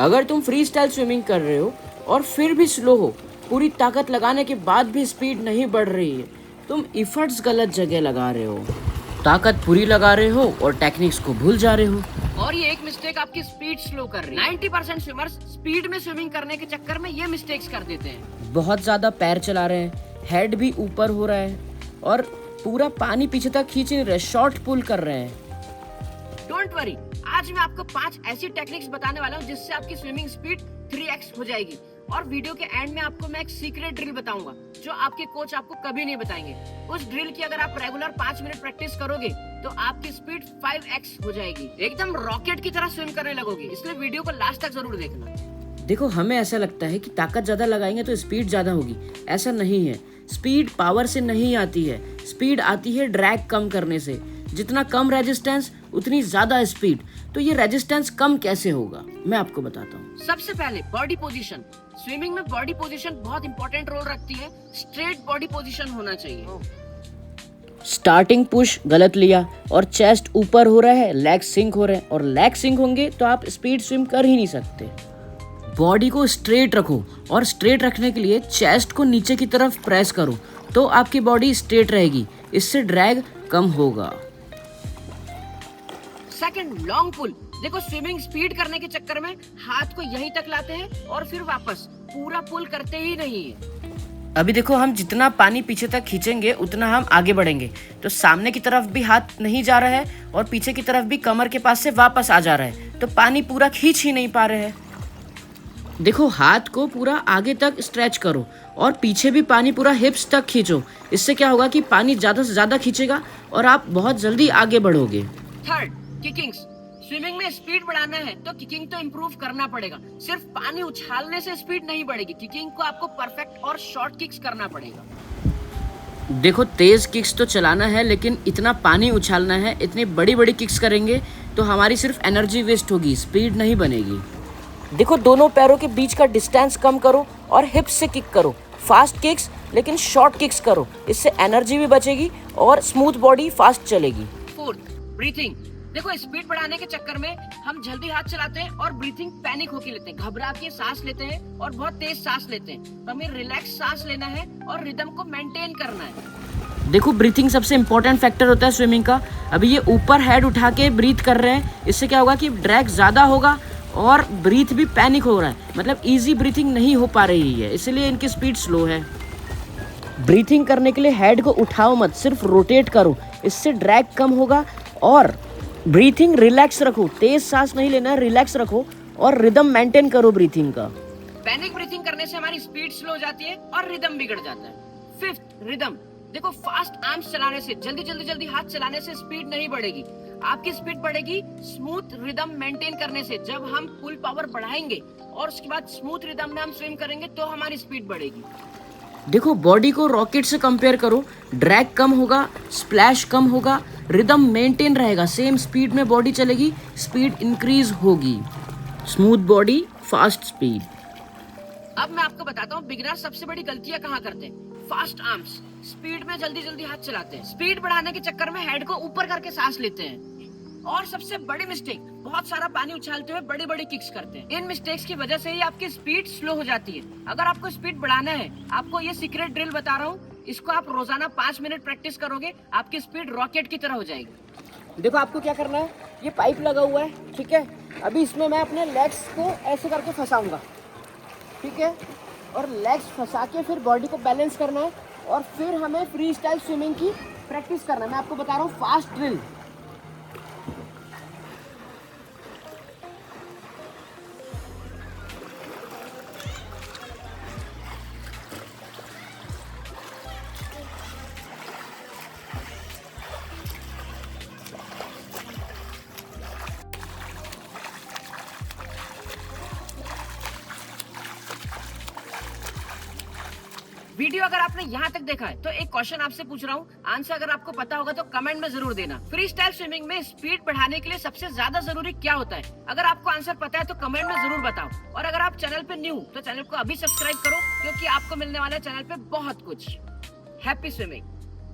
अगर तुम free style swimming कर रहे हो और फिर भी स्लो हो, पूरी ताकत लगाने के बाद भी स्पीड नहीं बढ़ रही है, तुम एफर्ट्स गलत जगह लगा रहे हो। ताकत पूरी लगा रहे हो और टेक्निक्स को भूल जा रहे हो। और ये एक मिस्टेक आपकी स्पीड स्लो कर रही है। 90% स्विमर्स स्पीड में स्विमिंग करने के चक्कर में ये मिस्टेक्स कर देते हैं। बहुत ज्यादा पैर चला रहे हैं, हेड भी ऊपर हो रहा है और पूरा पानी पीछे तक खींच नहीं रहे, शॉर्ट पुल कर रहे हैं। डोंट वरी, आज मैं आपको 5 ऐसी टेक्निक्स बताने वाला हूँ जिससे आपकी स्विमिंग स्पीड 3x हो जाएगी। और वीडियो के एंड में आपको मैं एक सीक्रेट ड्रिल बताऊंगा जो आपके कोच आपको कभी नहीं बताएंगे। उस ड्रिल की अगर आप रेगुलर 5 मिनट प्रैक्टिस करोगे तो आपकी स्पीड 5x हो जाएगी, एकदम रॉकेट की तरह स्विम करने लगोगे। इसलिए वीडियो को लास्ट तक जरूर देखना। देखो, हमें ऐसा लगता है कि ताकत ज्यादा लगाएंगे तो स्पीड ज्यादा होगी। ऐसा नहीं है। स्पीड पावर से नहीं आती है, स्पीड आती है ड्रैग कम करने से। जितना कम रेजिस्टेंस उतनी ज्यादा स्पीड। तो ये रेजिस्टेंस कम कैसे होगा, मैं आपको बताता हूँ। सबसे पहले बॉडी पोजीशन। स्विमिंग में बॉडी पोजीशन बहुत इंपॉर्टेंट रोल रखती है। स्ट्रेट बॉडी पोजीशन होना चाहिए। स्टार्टिंग पुश गलत लिया और चेस्ट ऊपर हो रहा है, लेग सिंक हो रहे हैं, और लेग सिंक होंगे तो आप स्पीड स्विम कर ही नहीं सकते। बॉडी को स्ट्रेट रखो और स्ट्रेट रखने के लिए चेस्ट को नीचे की तरफ प्रेस करो तो आपकी बॉडी स्ट्रेट रहेगी, इससे ड्रैग कम होगा। सेकंड, लॉन्ग पुल। देखो, स्विमिंग स्पीड करने के चक्कर में हाथ को यहीं तक लाते हैं और फिर वापस पूरा पुल करते ही नहीं है। अभी देखो, हम जितना पानी पीछे तक खींचेंगे उतना हम आगे बढ़ेंगे। तो सामने की तरफ भी हाथ नहीं जा रहा है और पीछे की तरफ भी कमर के पास से वापस आ जा रहा है, तो पानी पूरा खींच ही नहीं पा रहे हैं। देखो, हाथ को पूरा आगे तक स्ट्रेच करो और पीछे भी पानी पूरा हिप्स तक खींचो। इससे क्या होगा कि पानी ज्यादा से ज्यादा खींचेगा और आप बहुत जल्दी आगे बढ़ोगे। थर्ड, किकिंग्स। स्विमिंग में स्पीड बढ़ाना है तो किकिंग तो इम्प्रूव करना पड़ेगा। सिर्फ पानी उछालने से स्पीड नहीं बढ़ेगी, किकिंग को आपको परफेक्ट और शॉर्ट किक्स करना पड़ेगा। देखो, तेज किक्स तो चलाना है लेकिन इतना पानी उछालना है। इतनी बड़ी बड़ी किक्स करेंगे तो हमारी सिर्फ एनर्जी वेस्ट होगी, स्पीड नहीं बनेगी। देखो, दोनों पैरों के बीच का डिस्टेंस कम करो और हिप्स से किक करो। फास्ट किक्स लेकिन शॉर्ट किक्स करो, इससे एनर्जी भी बचेगी और स्मूथ बॉडी फास्ट चलेगी। Fourth, breathing. देखो, स्पीड बढ़ाने के चक्कर में हम जल्दी हाथ चलाते हैं और ब्रीथिंग पैनिक होके लेते हैं, घबरा के सांस लेते हैं और बहुत तेज सांस लेते हैं। तो हमें रिलैक्स सांस लेना है और रिदम को मेंटेन करना है। देखो, ब्रीथिंग सबसे इंपॉर्टेंट फैक्टर होता है स्विमिंग का। अभी ये ऊपर हेड उठा के ब्रीथ कर रहे हैं, इससे क्या होगा कि ड्रैग ज्यादा होगा और ब्रीथ भी पैनिक हो रहा है, मतलब इजी ब्रीथिंग नहीं हो पा रही है, इसलिए इनकी स्पीड स्लो है। ब्रीथिंग करने के लिए हेड को उठाओ मत, सिर्फ रोटेट करो, इससे ड्रैग कम होगा। और ब्रीथिंग रिलैक्स रखो, तेज सांस नहीं लेना, रिलैक्स रखो और रिदम मेंटेन करो ब्रीथिंग का। पैनिक ब्रीथिंग करने से हमारी स्पीड स्लो हो जाती है और रिदम बिगड़ जाता है। Fifth, rhythm. देखो, फास्ट आर्म्स चलाने से, जल्दी हाथ चलाने से स्पीड नहीं बढ़ेगी। आपकी स्पीड बढ़ेगी स्मूथ रिदम मेंटेन करने से। जब हम फुल पावर बढ़ाएंगे और उसके बाद स्मूथ रिदम में हम स्विम करेंगे तो हमारी स्पीड बढ़ेगी। देखो, बॉडी को रॉकेट से कंपेयर करो, ड्रैग कम होगा, स्प्लैश कम होगा, रिदम मेंटेन रहेगा, सेम स्पीड में बॉडी चलेगी, स्पीड इंक्रीज होगी। Smooth body, fast speed. अब मैं आपको बताता हूँ बिगिनर सबसे बड़ी गलतियां कहाँ करते हैं। फास्ट आर्म्स, स्पीड में जल्दी हाथ चलाते हैं, स्पीड बढ़ाने के चक्कर में हेड को ऊपर करके सांस लेते हैं। और सबसे बड़ी मिस्टेक, बहुत सारा पानी उछालते हुए बड़ी किक्स करते हैं। इन मिस्टेक्स की वजह से ही आपकी स्पीड स्लो हो जाती है। अगर आपको स्पीड बढ़ाना है, आपको ये सीक्रेट ड्रिल बता रहा हूँ, इसको आप रोजाना 5 मिनट प्रैक्टिस करोगे, आपकी स्पीड रॉकेट की तरह हो जाएगी। देखो, आपको क्या करना है, ये पाइप लगा हुआ है, ठीक है। अभी इसमें मैं अपने लेग्स को ऐसे करके फंसाऊंगा, ठीक है, और लेग्स फंसा के फिर बॉडी को बैलेंस करना है और फिर हमें फ्री स्टाइल स्विमिंग की प्रैक्टिस करना है। मैं आपको बता रहा हूँ फास्ट ड्रिल। वीडियो अगर आपने यहाँ तक देखा है तो एक क्वेश्चन आपसे पूछ रहा हूँ, आंसर अगर आपको पता होगा तो कमेंट में जरूर देना। फ्री स्टाइल स्विमिंग में स्पीड बढ़ाने के लिए सबसे ज्यादा जरूरी क्या होता है? अगर आपको आंसर पता है तो कमेंट में जरूर बताओ। और अगर आप चैनल पे न्यू तो चैनल को अभी सब्सक्राइब करो, क्योंकि आपको मिलने वाला है चैनल पे बहुत कुछ। Happy swimming.